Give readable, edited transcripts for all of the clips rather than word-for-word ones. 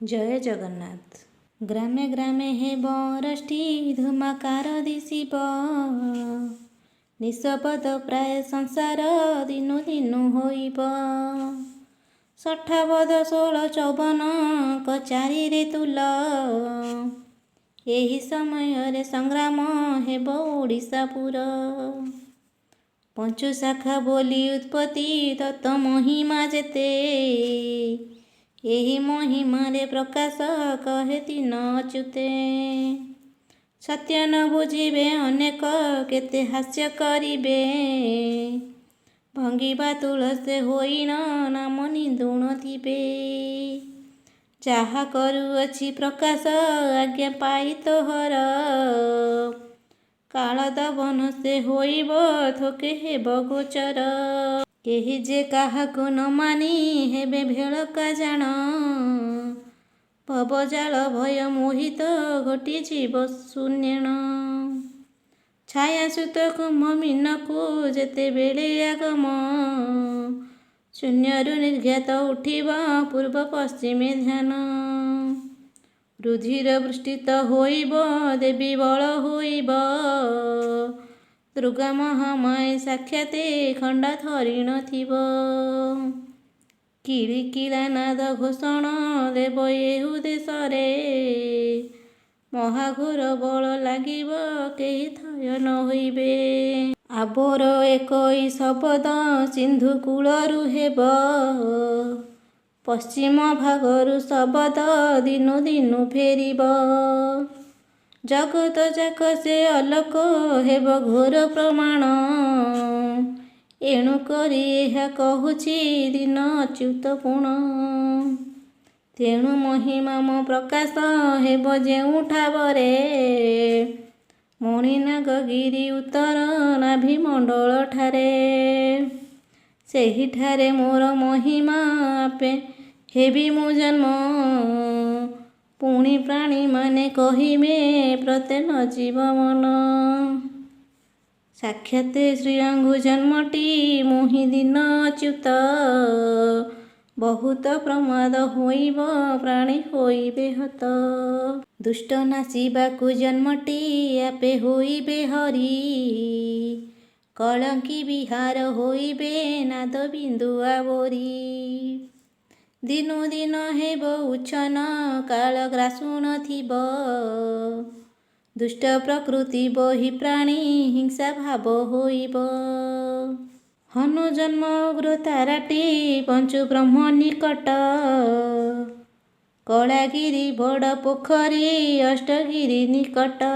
ଜୟ ଜଗନ୍ନାଥ। ଗ୍ରାମେ ଗ୍ରାମେ ହେବ ରଷ୍ଟି ଧୂମାକାର ଦିଶିବ, ନିଶପଦ ପ୍ରାୟ ସଂସାର ଦିନୁ ଦିନୁ ହୋଇବ। ଷଠାବଦ 1654 କଚାରିରେ ତୁଲ, ଏହି ସମୟରେ ସଂଗ୍ରାମ ହେବ ଓଡ଼ିଶାପୁର। ପଞ୍ଚୁଶାଖା ବୋଲି ଉତ୍ପତ୍ତି ତତ ମହିମା ଯେତେ, ଏହି ମହିମାରେ ପ୍ରକାଶ କହେ ତିନ ଅଚ୍ୟୁତେ। ସତ୍ୟ ନ ବୁଝିବେ ଅନେକ କେତେ ହାସ୍ୟ କରିବେ, ଭଙ୍ଗିବା ତୁଳସେ ହୋଇନ ନାମ ନିନ୍ଦୁଣ ଥିବେ। ଯାହା କରୁଅଛି ପ୍ରକାଶ ଆଜ୍ଞା ପାଇ ତୋହର, କାଳ ଦବନ ସେ ହୋଇବ ଥୋକେ ହେବ ଗୋଚର। କେହି ଯେ କାହାକୁ ନ ମାନି ହେବେ ଭେଳକା ଜାଣ, ଭବଜାଳ ଭୟ ମୋହିତ ଘଟିଯିବ ଶୂନ୍ୟେଣ। ଛାୟାସୁତ କୁମ୍ଭ ମୀନକୁ ଯେତେବେଳେ ଆଗମ, ଶୂନ୍ୟରୁ ନିର୍ଘାତ ଉଠିବ ପୂର୍ବ ପଶ୍ଚିମେ ଧ୍ୟାନ। ରୁଧିର ବୃଷ୍ଟିତ ହୋଇବ ଦେବୀ ବଳ ହୋଇବ, ଦୁର୍ଗା ମହାମାୟା ସାକ୍ଷାତେ ଖଣ୍ଡା ଧରିଣ ଥିବ। କିଳିକିଳା ନାଦ ଘୋଷଣ ଦେବ ଏହୁ ଦେଶରେ, ମହାଘୋର ବଳ ଲାଗିବ କେହି ଥୟ ନ ହୋଇବେ। ଆବୋର ଏକଇ ଶବଦ ସିନ୍ଧୁ କୂଳରୁ ହେବ, ପଶ୍ଚିମ ଭାଗରୁ ଶବଦ ଦିନୁ ଦିନୁ ଫେରିବ। ଜଗତ ଯାକ ସେ ଅଲୋକ ହେବ ଘୋର ପ୍ରମାଣ, ଏଣୁ କରି ଏହା କହୁଛି ଦିନ ଅଚ୍ୟୁତ ପୁଣ। ତେଣୁ ମହିମାମ ପ୍ରକାଶ ହେବ ଯେଉଁ ଠାବରେ, ମଣିନାଗଗିରି ଉତ୍ତର ନାଭି ମଣ୍ଡଳ ଠାରେ। ସେହିଠାରେ ମୋର ମହିମା ଆପେ ହେବି ମୁଁ ଜନ୍ମ, ପୁଣି ପ୍ରାଣୀମାନେ କହିବେ ପ୍ରତ୍ୟେନ ଜୀବ ମନ। ସାକ୍ଷାତେ ଶ୍ରୀଅଙ୍ଗୁ ଜନ୍ମଟି ମୁହିଁ ଦିନ ଅଚ୍ୟୁତ, ବହୁତ ପ୍ରମାଦ ହୋଇବ ପ୍ରାଣୀ ହୋଇବେ ହତ। ଦୁଷ୍ଟ ନାଶିବାକୁ ଜନ୍ମଟି ଆପେ ହୋଇବେ ହରି, କଳଙ୍କି ବିହାର ହୋଇବେ ନାଦ ବିନ୍ଦୁ ଆବୋରି। ଦିନୁ ଦିନ ହେବ ଉଚ୍ଛନ୍ନ କାଳ ଗ୍ରାସୁଣ ଥିବ, ଦୁଷ୍ଟ ପ୍ରକୃତି ବହି ପ୍ରାଣୀ ହିଂସା ଭାବ ହୋଇବ। ହନୁ ଜନ୍ମ ଉଗ୍ର ତାରାଟି ପଞ୍ଚୁ ବ୍ରହ୍ମ ନିକଟ, କଳାଗିରି ବଡ଼ ପୋଖରୀ ଅଷ୍ଟଗିରି ନିକଟ।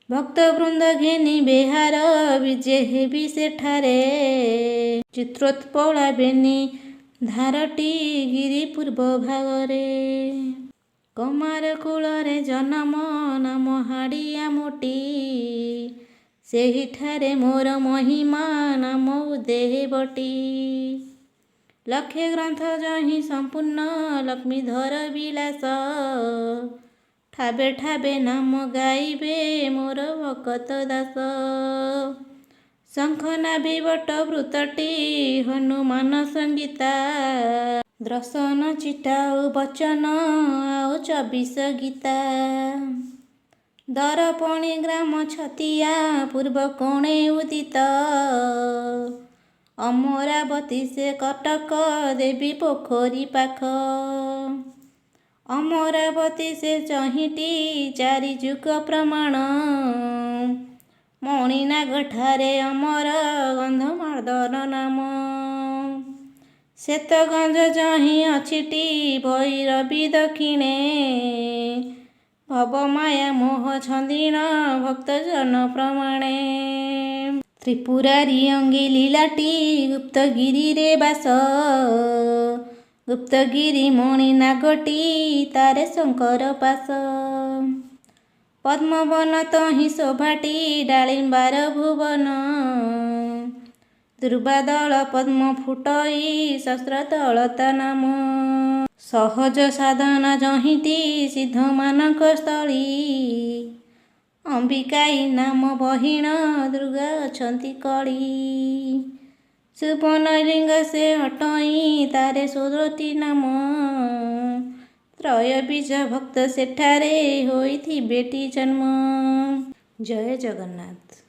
ଭକ୍ତବୃନ୍ଦ ଘେନି ବେହାର ବିଜେ ହେବି ସେଠାରେ, ଚିତ୍ରୋତ୍ପଳା ବେନି ଧାରଟି ଗିରି ପୂର୍ବ ଭାଗରେ। କମାର କୂଳରେ ଜନମ ନାମ ହାଡ଼ିଆ ମୋଟି, ସେହିଠାରେ ମୋର ମହିମା ନାମ ଉଦେବଟି। ଲକ୍ଷେ ଗ୍ରନ୍ଥ ଯହିଁ ସମ୍ପୂର୍ଣ୍ଣ ଲକ୍ଷ୍ମୀଧର ବିଳାସ, ଠାବେ ଠାବେ ନାମ ଗାଇବେ ମୋର ଭକତ ଦାସ। ଶଙ୍ଖ ନାଭି ବଟ ବୃତ୍ତଟି ହନୁମାନ ସଙ୍ଗୀତା, ଦର୍ଶନ ଚିଟାଉ ବଚନ ଆଉ 24 ଗୀତା। ଦରପଣି ଗ୍ରାମ ଛତିଆ ପୂର୍ବ କୋଣେ ଉଦିତ, ଅମରାବତୀ ସେ କଟକ ଦେବୀ ପୋଖରୀ ପାଖ। ଅମରାବତୀ ସେ ଚହିଟି ଚାରି ଯୁଗ ପ୍ରମାଣ, ମଣିନାଗଠାରେ ଅମର ଗନ୍ଧମାର୍ଦ୍ଦନ ନାମ। ଶ୍ଵେତଗଞ୍ଜ ଯହିଁ ଅଛିଟି ଭୈରବୀ ଦକ୍ଷିଣେ, ଭବମାୟା ମୋହ ଛନ୍ଦିଣ ଭକ୍ତଜନ ପ୍ରମାଣେ। ତ୍ରିପୁରାରି ଅଙ୍ଗି ଲୀଳାଟି ଗୁପ୍ତଗିରିରେ ବାସ, ଗୁପ୍ତଗିରି ମଣିନାଗଟି ତାରେ ଶଙ୍କର ପାଶ। ପଦ୍ମବନ ତହିଁ ଶୋଭାଟି ଡାଳିମ୍ବାର ଭୁବନ, ଦୁର୍ବାଦଳ ପଦ୍ମ ଫୁଟଇ ଶସ୍ତ୍ରଦଳ ତା ନାମ। ସହଜ ସାଧନା ଯହିଁଟି ସିଦ୍ଧମାନଙ୍କ ସ୍ଥଳୀ, ଅମ୍ବିକାଇ ନାମ ବହିଣ ଦୁର୍ଗା ଅଛନ୍ତି କଳି। ସୁବର୍ଣ୍ଣଲିଙ୍ଗ ସେ ଅଟଇ ତାରେ 16ଟି ନାମ, ତ୍ରୟ ବୀଜ ଭକ୍ତ ସେଠାରେ ହୋଇଥିବେଟି ଜନ୍ମ। ଜୟ ଜଗନ୍ନାଥ।